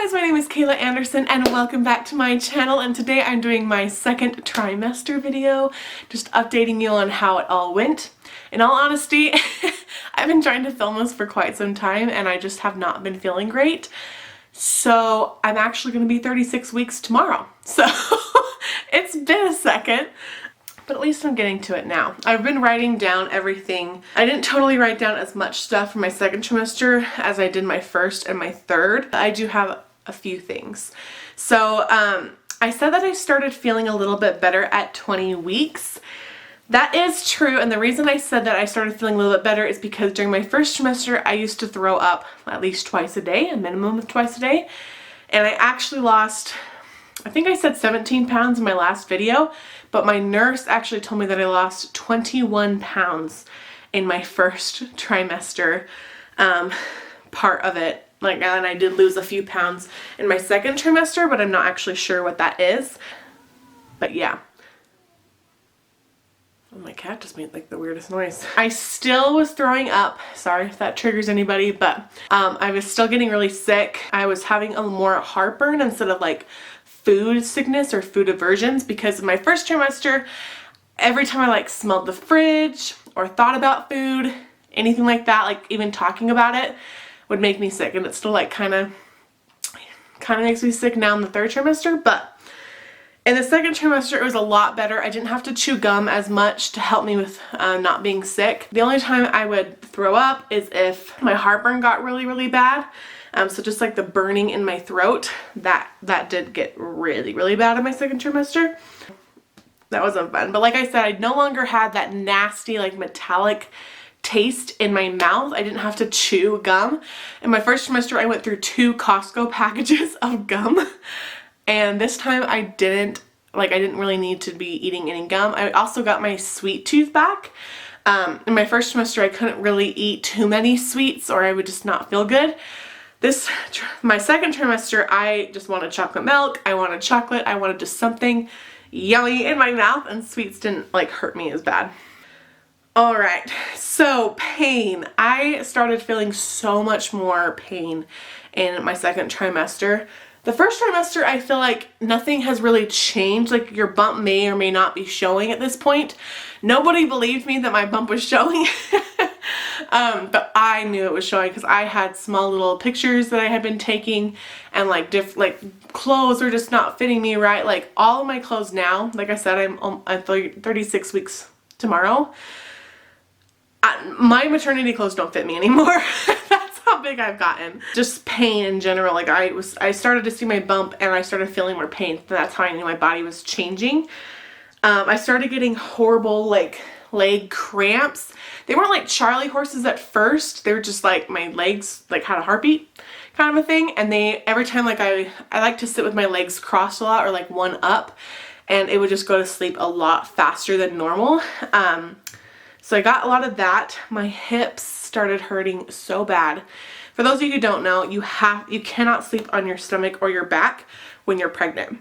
Hi guys, my name is Kayla Anderson and welcome back to my channel, and today I'm doing my second trimester video, just updating you on how it all went. In all honesty, I've been trying to film this for quite some time and I just have not been feeling great. So I'm actually going to be 36 weeks tomorrow. So it's been a second. But at least I'm getting to it now. I've been writing down everything. I didn't totally write down as much stuff for my second trimester as I did my first and my third. I do have a few things. So I said that I started feeling a little bit better at 20 weeks. That is true, and the reason I said that I started feeling a little bit better is because during my first trimester I used to throw up at least twice a day, a minimum of twice a day. And I actually lost, I think I said 17 pounds in my last video, but my nurse actually told me that I lost 21 pounds in my first trimester part of it. Like, and I did lose a few pounds in my second trimester, but I'm not actually sure what that is. But yeah. Oh, my cat just made like the weirdest noise. I still was throwing up. Sorry if that triggers anybody, but I was still getting really sick. I was having a more heartburn instead of like food sickness or food aversions, because in my first trimester, every time I like smelled the fridge or thought about food, anything like that, like even talking about it would make me sick, and it still like kind of makes me sick now in the third trimester. But in the second trimester it was a lot better. I didn't have to chew gum as much to help me with not being sick. The only time I would throw up is if my heartburn got really bad. So just like the burning in my throat, that did get really bad in my second trimester. That wasn't fun. But like I said, I no longer had that nasty like metallic taste in my mouth. I didn't have to chew gum. In my first trimester I went through 2 Costco packages of gum. And this time I didn't really need to be eating any gum. I also got my sweet tooth back. In my first trimester I couldn't really eat too many sweets or I would just not feel good. My second trimester, I just wanted chocolate milk, I wanted chocolate, I wanted just something yummy in my mouth, and sweets didn't like hurt me as bad. Alright, so pain. I started feeling so much more pain in my second trimester. The first trimester, I feel like nothing has really changed. Like your bump may or may not be showing at this point. Nobody believed me that my bump was showing. But I knew it was showing because I had small little pictures that I had been taking, and like clothes were just not fitting me right. Like all of my clothes now, like I said, I'm 36 weeks tomorrow. My maternity clothes don't fit me anymore. That's how big I've gotten. Just pain in general. Like I started to see my bump and I started feeling more pain. That's how I knew my body was changing. I started getting horrible like leg cramps. They weren't like Charlie horses at first. They were just like my legs like had a heartbeat kind of a thing. And every time like I like to sit with my legs crossed a lot or like one up, and it would just go to sleep a lot faster than normal. So I got a lot of that. My hips started hurting so bad. For those of you who don't know, you cannot sleep on your stomach or your back when you're pregnant.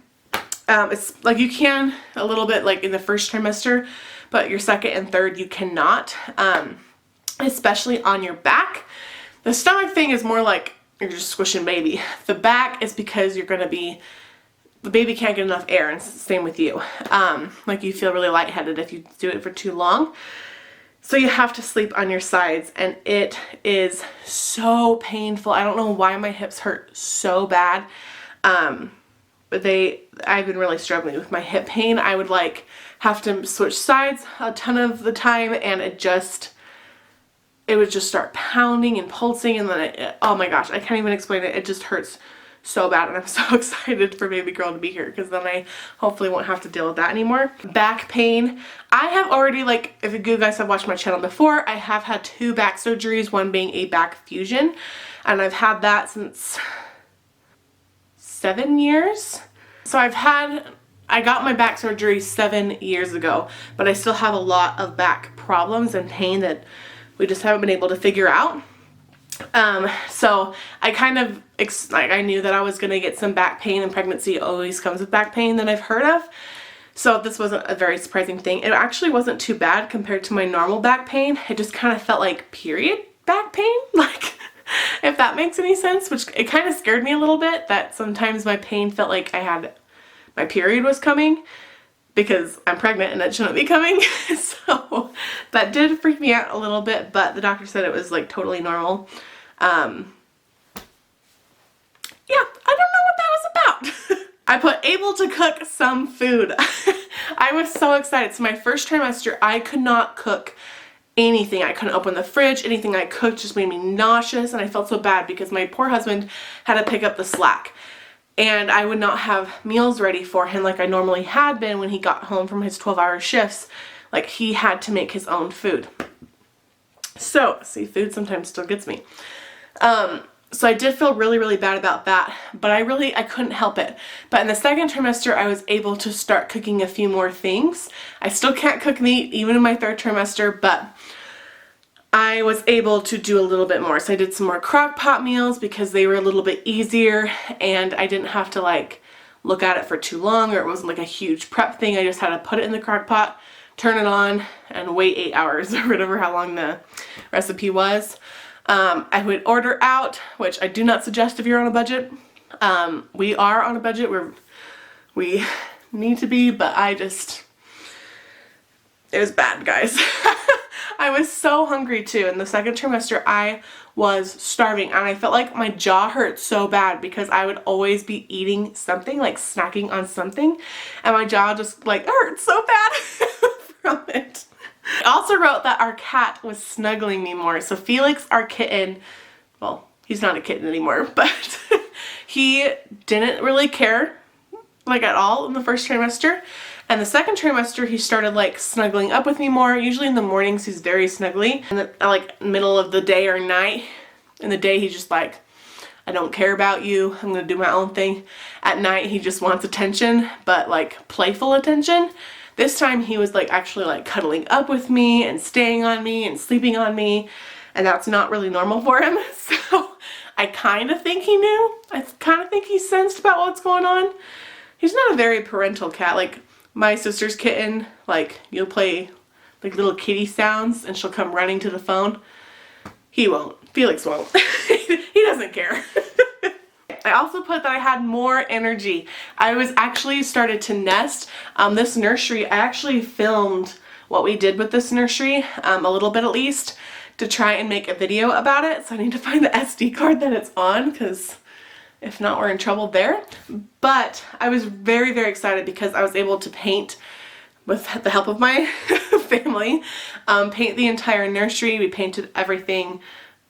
It's like you can a little bit like in the first trimester, but your second and third you cannot, especially on your back. The stomach thing is more like you're just squishing baby. The back is because the baby can't get enough air, and same with you. Like you feel really lightheaded if you do it for too long. So you have to sleep on your sides, and it is so painful. I don't know why my hips hurt so bad. But I've been really struggling with my hip pain. I would like have to switch sides a ton of the time, and it would just start pounding and pulsing, and then oh my gosh, I can't even explain it. It just hurts so bad, and I'm so excited for baby girl to be here because then I hopefully won't have to deal with that anymore. Back pain. I have already, like, if you guys have watched my channel before, I have had 2 back surgeries, one being a back fusion, and I've had that since 7 years. So I got my back surgery 7 years ago, but I still have a lot of back problems and pain that we just haven't been able to figure out. So I kind of, I knew that I was going to get some back pain, and pregnancy always comes with back pain that I've heard of. So this wasn't a very surprising thing. It actually wasn't too bad compared to my normal back pain. It just kind of felt like period back pain. Like If that makes any sense, which it kind of scared me a little bit that sometimes my pain felt like my period was coming because I'm pregnant and that shouldn't be coming. So that did freak me out a little bit, but the doctor said it was like totally normal. Yeah, I don't know what that was about. I put able to cook some food. I was so excited. So my first trimester, I could not cook anything. I couldn't open the fridge. Anything I cooked just made me nauseous, and I felt so bad because my poor husband had to pick up the slack. And I would not have meals ready for him like I normally had been when he got home from his 12-hour shifts. Like, he had to make his own food. So, see, food sometimes still gets me. So I did feel really, really bad about that, but I couldn't help it. But in the second trimester, I was able to start cooking a few more things. I still can't cook meat, even in my third trimester, but I was able to do a little bit more. So I did some more crock pot meals because they were a little bit easier, and I didn't have to like look at it for too long, or it wasn't like a huge prep thing. I just had to put it in the crock pot, turn it on, and wait 8 hours or whatever how long the recipe was. I would order out, which I do not suggest if you're on a budget. We are on a budget where we need to be, but it was bad, guys. I was so hungry too. In the second trimester, I was starving, and I felt like my jaw hurt so bad because I would always be eating something, like snacking on something, and my jaw just like hurt so bad from it. I also wrote that our cat was snuggling me more. So Felix, our kitten, well, he's not a kitten anymore, but he didn't really care like at all in the first trimester. And the second trimester, he started like snuggling up with me more. Usually in the mornings, he's very snuggly. And like middle of the day or night, in the day, he's just like, I don't care about you. I'm gonna do my own thing. At night, he just wants attention, but like playful attention. This time he was like actually like cuddling up with me and staying on me and sleeping on me, and that's not really normal for him. So I kind of think he knew. I kind of think he sensed about what's going on. He's not a very parental cat. Like my sister's kitten, like you'll play like little kitty sounds and she'll come running to the phone. He won't. Felix won't. He doesn't care. I also put that I had more energy. I was actually started to nest. This nursery, I actually filmed what we did with this nursery, a little bit at least, to try and make a video about it. So I need to find the SD card that it's on, because if not, we're in trouble there. But I was very, very excited because I was able to paint, with the help of my family, paint the entire nursery. We painted everything.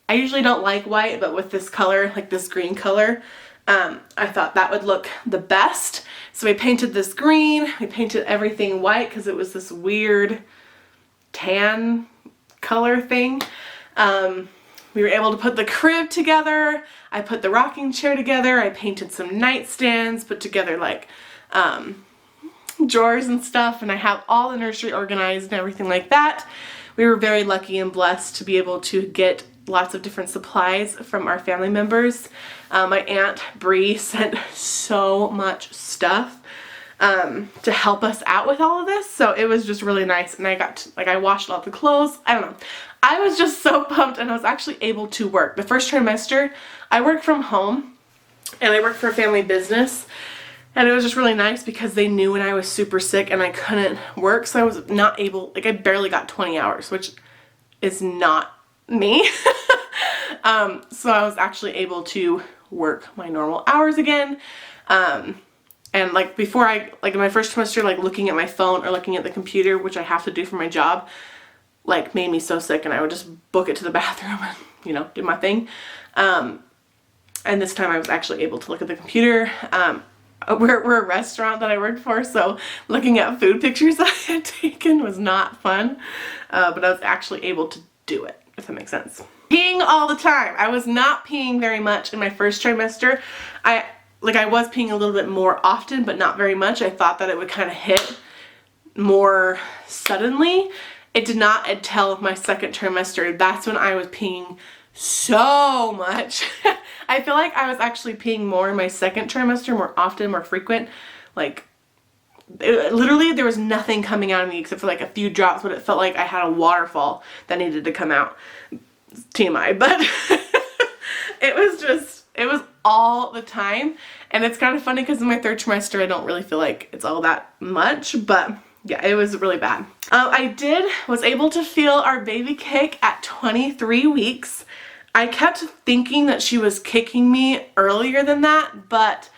I usually don't like white, but with this color, like this green color, I thought that would look the best. So we painted this green, we painted everything white because it was this weird tan color thing. We were able to put the crib together. I put the rocking chair together. I painted some nightstands, put together like drawers and stuff, and I have all the nursery organized and everything like that. We were very lucky and blessed to be able to get lots of different supplies from our family members. My Aunt Bree sent so much stuff to help us out with all of this, so it was just really nice. And I got to, like, I washed all the clothes. I don't know. I was just so pumped, and I was actually able to work. The first trimester, I worked from home, and I worked for a family business, and it was just really nice because they knew when I was super sick and I couldn't work, so I was not able, like, I barely got 20 hours, which is not me. So I was actually able to work my normal hours again. And like before like in my first trimester, like looking at my phone or looking at the computer, which I have to do for my job, like made me so sick, and I would just book it to the bathroom and, you know, do my thing. And this time I was actually able to look at the computer. We're a restaurant that I worked for, so looking at food pictures that I had taken was not fun, but I was actually able to do it, if that makes sense. Peeing all the time. I was not peeing very much in my first trimester. I was peeing a little bit more often, but not very much. I thought that it would kind of hit more suddenly. It did not until my second trimester. That's when I was peeing so much. I feel like I was actually peeing more in my second trimester, more often, more frequent. Like, literally there was nothing coming out of me except for like a few drops, but it felt like I had a waterfall that needed to come out. TMI, but it was all the time. And it's kind of funny because in my 3rd trimester, I don't really feel like it's all that much, but yeah, it was really bad. Was able to feel our baby kick at 23 weeks. I kept thinking that she was kicking me earlier than that, but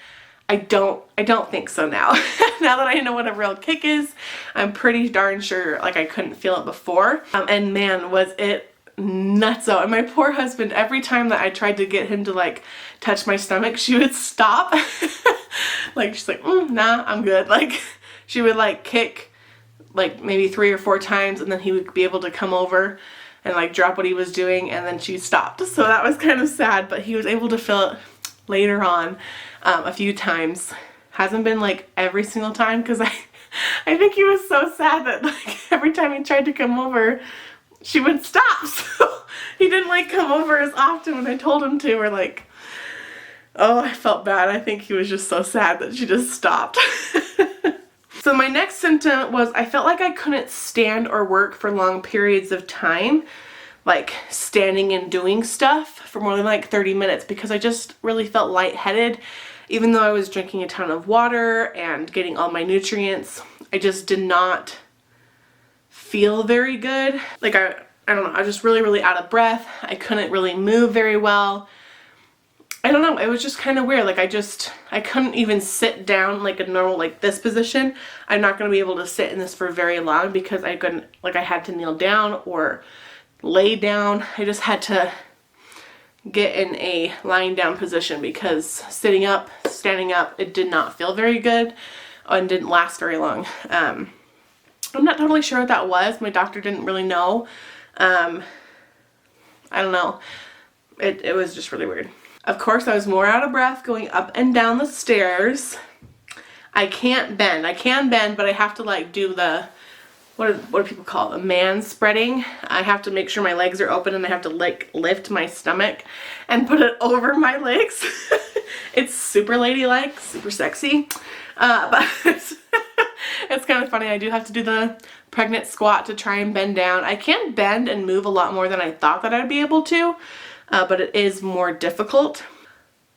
I don't think so now. Now that I know what a real kick is, I'm pretty darn sure like I couldn't feel it before. And man, was it nutso. And my poor husband, every time that I tried to get him to like touch my stomach, she would stop. Like she's like, nah, I'm good. Like she would like kick like maybe 3 or 4 times, and then he would be able to come over and like drop what he was doing, and then she stopped. So that was kind of sad, but he was able to feel it later on a few times. Hasn't been like every single time, because I think he was so sad that like every time he tried to come over, she would stop. So he didn't like come over as often when I told him to, or like, oh, I felt bad. I think he was just so sad that she just stopped. So my next symptom was I felt like I couldn't stand or work for long periods of time, like standing and doing stuff for more than like 30 minutes, because I just really felt lightheaded. Even though I was drinking a ton of water and getting all my nutrients, I just did not feel very good. Like I don't know, I was just really out of breath. I couldn't really move very well. I don't know, it was just kind of weird. Like I couldn't even sit down like a normal, like this position. I'm not going to be able to sit in this for very long because I couldn't, like I had to kneel down or lay down. I just had to get in a lying down position, because sitting up, standing up, it did not feel very good and didn't last very long. I'm not totally sure what that was. My doctor didn't really know. I don't know. It was just really weird. Of course, I was more out of breath going up and down the stairs. I can't bend. I can bend, but I have to like do the, what do people call it? The man spreading. I have to make sure my legs are open, and I have to like lift my stomach and put it over my legs. It's super ladylike, super sexy. But it's kind of funny. I do have to do the pregnant squat to try and bend down. I can bend and move a lot more than I thought that I'd be able to. But it is more difficult.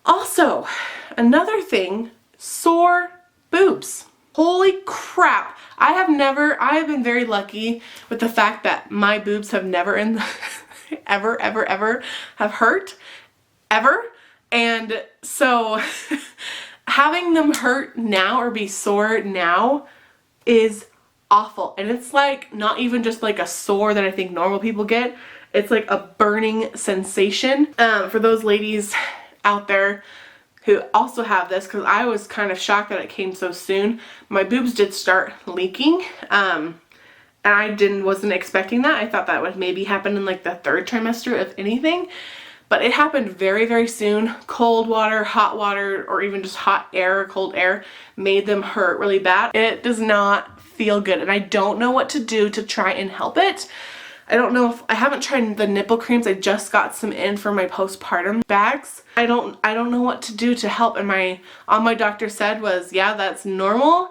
Also, another thing, sore boobs. Holy crap. I have been very lucky with the fact that my boobs have never ever have hurt. Ever. And so having them hurt now or be sore now is awful. And it's like not even just like a sore that I think normal people get. It's like a burning sensation. For those ladies out there who also have this, because I was kind of shocked that it came so soon. My boobs did start leaking, and I wasn't expecting that. I thought that would maybe happen in like the 3rd trimester, if anything. But it happened very soon. Cold water, hot water, or even just hot air or cold air made them hurt really bad. It does not feel good, and I don't know what to do to try and help it. I don't know if I haven't tried the nipple creams. I just got some in for my postpartum bags. I don't know what to do to help. And all my doctor said was, yeah, that's normal.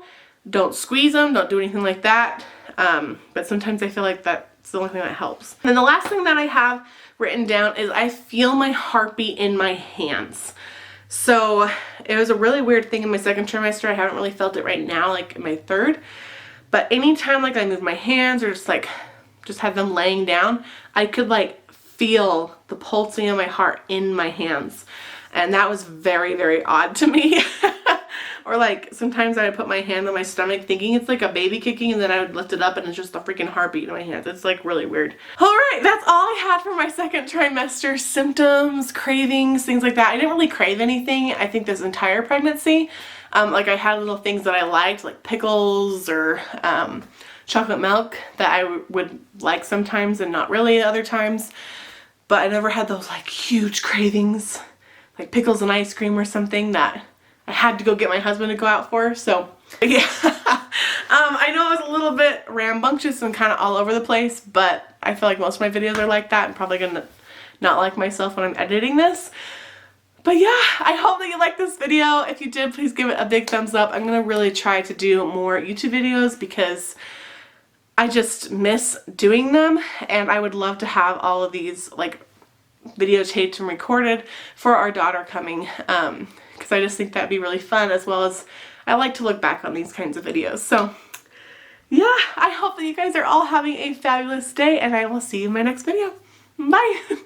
Don't squeeze them. Don't do anything like that. But sometimes I feel like that's the only thing that helps. And then the last thing that I have written down is I feel my heartbeat in my hands. So it was a really weird thing in my 2nd trimester. I haven't really felt it right now, like in my 3rd. But anytime like I move my hands or just have them laying down, I could like feel the pulsing of my heart in my hands. And that was very odd to me. Or like sometimes I would put my hand on my stomach thinking it's like a baby kicking, and then I would lift it up and it's just a freaking heartbeat in my hands. It's like really weird. Alright, that's all I had for my 2nd trimester symptoms, cravings, things like that. I didn't really crave anything, I think, this entire pregnancy. Like I had little things that I liked, like pickles or chocolate milk that I would like sometimes and not really other times. But I never had those like huge cravings, like pickles and ice cream or something that I had to go get my husband to go out for. So yeah, I know it was a little bit rambunctious and kind of all over the place, but I feel like most of my videos are like that. I'm probably gonna not like myself when I'm editing this. But yeah, I hope that you liked this video. If you did, please give it a big thumbs up. I'm gonna really try to do more YouTube videos because I just miss doing them, and I would love to have all of these like videotaped and recorded for our daughter coming, because I just think that'd be really fun, as well as I like to look back on these kinds of videos. So yeah, I hope that you guys are all having a fabulous day, and I will see you in my next video. Bye!